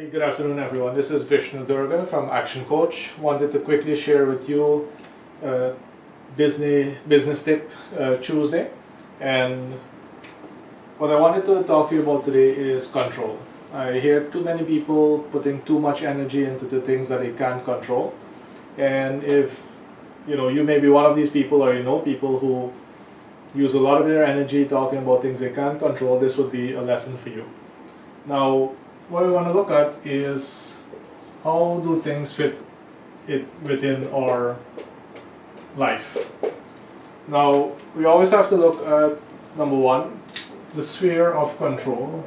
Hey, good afternoon everyone. This is Vishnu from Action Coach. Wanted to quickly share with you business tip Tuesday, and what I wanted to talk to you about today is control. I hear too many people putting too much energy into the things that they can't control, and if you may be one of these people, or you know people who use a lot of their energy talking about things they can't control, this would be a lesson for you. Now, what we want to look at is how do things fit within our life. Now, we always have to look at, number one, the sphere of control.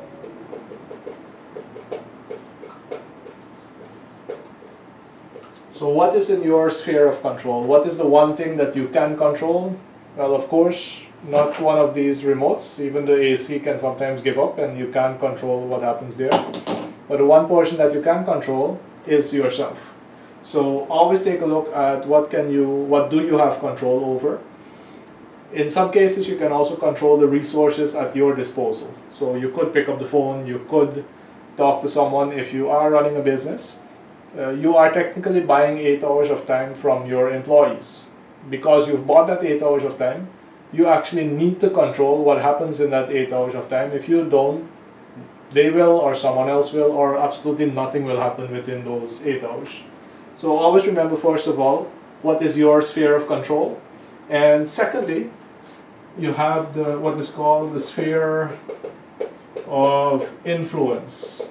So what is in your sphere of control? What is the one thing that you can control? Well, of course, not one of these remotes. Even the AC can sometimes give up and you can't control what happens there. But the one portion that you can control is yourself. So always take a look at what do you have control over. In some cases you can also control the resources at your disposal. So you could pick up the phone, you could talk to someone. If you are running a business, you are technically buying 8 hours of time from your employees. Because you've bought that 8 hours of time, you actually need to control what happens in that 8 hours of time. If you don't, they will, or someone else will, or absolutely nothing will happen within those 8 hours. So always remember, first of all, what is your sphere of control, and secondly, you have what is called the sphere of influence.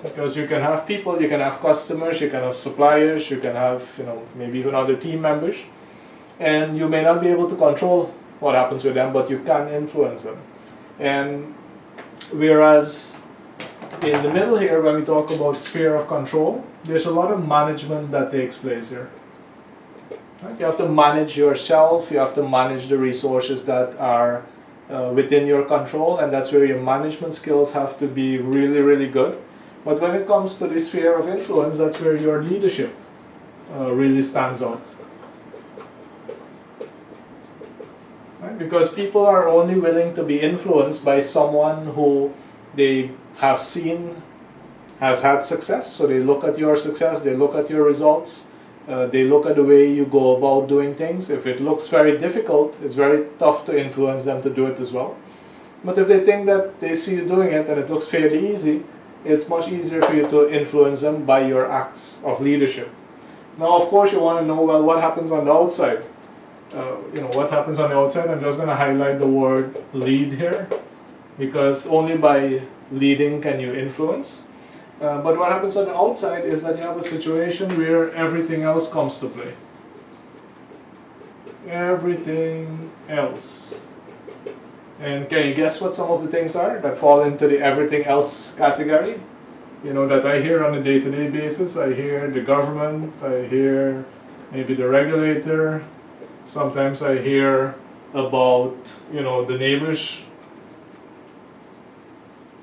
Because you can have people, you can have customers, you can have suppliers, you can have maybe even other team members, and you may not be able to control what happens with them, but you can influence them. And whereas in the middle here, when we talk about sphere of control, there's a lot of management that takes place here. Right? You have to manage yourself, you have to manage the resources that are within your control, and that's where your management skills have to be really, really good. But when it comes to the sphere of influence, that's where your leadership really stands out. Right? Because people are only willing to be influenced by someone who they have seen has had success. So they look at your success, they look at your results, they look at the way you go about doing things. If it looks very difficult, it's very tough to influence them to do it as well. But if they think that they see you doing it and it looks fairly easy, it's much easier for you to influence them by your acts of leadership. Now, of course, you want to know, well, what happens on the outside? What happens on the outside? I'm just going to highlight the word lead here, because only by leading can you influence. But what happens on the outside is that you have a situation where everything else comes to play. Everything else. And can you guess what some of the things are that fall into the everything else category? That I hear on a day-to-day basis. I hear the government, I hear maybe the regulator. Sometimes I hear about, the neighbors.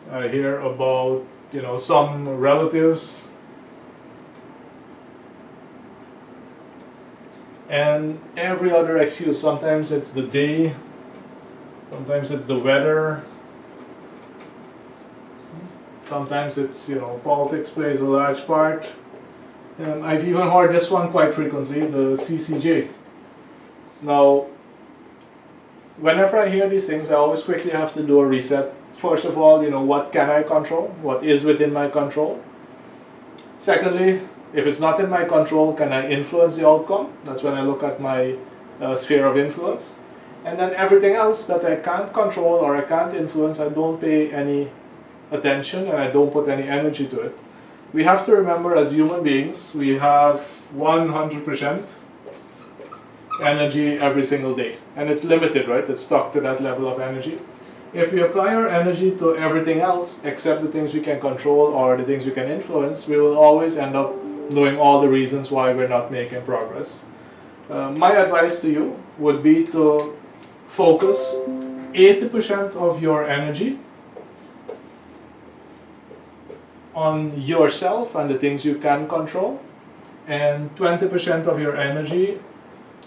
I hear about, some relatives. And every other excuse. Sometimes it's the day. Sometimes it's the weather. Sometimes it's, politics plays a large part. And I've even heard this one quite frequently, the CCJ. Now, whenever I hear these things, I always quickly have to do a reset. First of all, what can I control? What is within my control? Secondly, if it's not in my control, can I influence the outcome? That's when I look at my sphere of influence. And then everything else that I can't control or I can't influence, I don't pay any attention and I don't put any energy to it. We have to remember, as human beings, we have 100% energy every single day. And it's limited, right? It's stuck to that level of energy. If we apply our energy to everything else except the things we can control or the things we can influence, we will always end up knowing all the reasons why we're not making progress. My advice to you would be to focus 80% of your energy on yourself and the things you can control, and 20% of your energy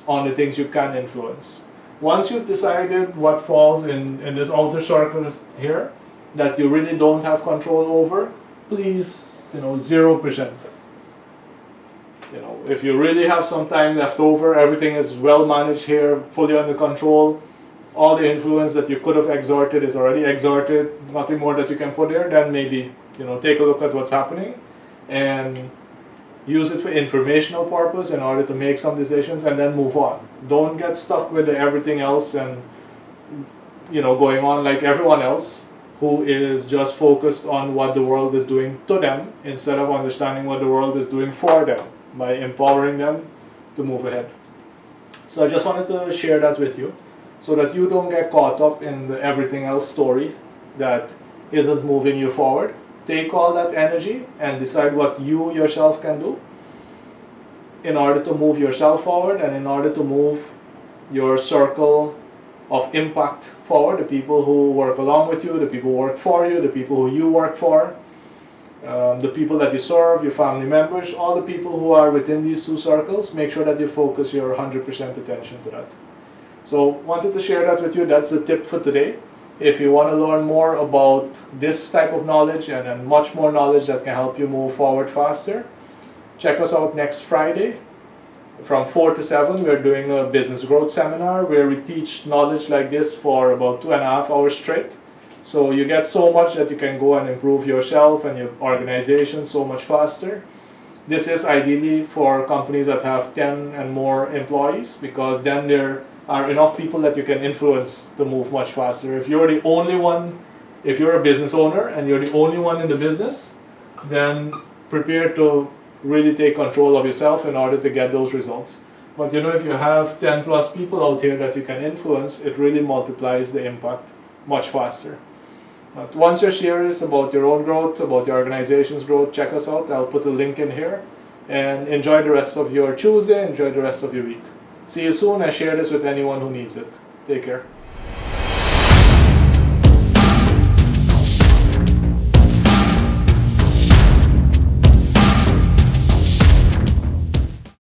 on the things you can influence. Once you've decided what falls in this outer circle here, that you really don't have control over, please, 0%. If you really have some time left over, everything is well managed here, fully under control, all the influence that you could have exerted is already exerted, nothing more that you can put there, then maybe, take a look at what's happening and use it for informational purpose in order to make some decisions and then move on. Don't get stuck with everything else and, going on like everyone else who is just focused on what the world is doing to them instead of understanding what the world is doing for them by empowering them to move ahead. So I just wanted to share that with you so that you don't get caught up in the everything else story that isn't moving you forward. Take all that energy and decide what you yourself can do in order to move yourself forward and in order to move your circle of impact forward, the people who work along with you, the people who work for you, the people who you work for, the people that you serve, your family members, all the people who are within these two circles. Make sure that you focus your 100% attention to that. So wanted to share that with you. That's the tip for today. If you want to learn more about this type of knowledge and much more knowledge that can help you move forward faster, check us out next Friday from 4 to 7. We're doing a business growth seminar where we teach knowledge like this for about 2.5 hours straight. So you get so much that you can go and improve yourself and your organization so much faster. This is ideally for companies that have 10 and more employees, because then there are enough people that you can influence to move much faster. If you're the only one, if you're a business owner and you're the only one in the business, then prepare to really take control of yourself in order to get those results. But if you have 10 plus people out here that you can influence, it really multiplies the impact much faster. But once you're serious about your own growth, about your organization's growth, check us out. I'll put a link in here. And enjoy the rest of your Tuesday, enjoy the rest of your week. See you soon. I share this with anyone who needs it. Take care.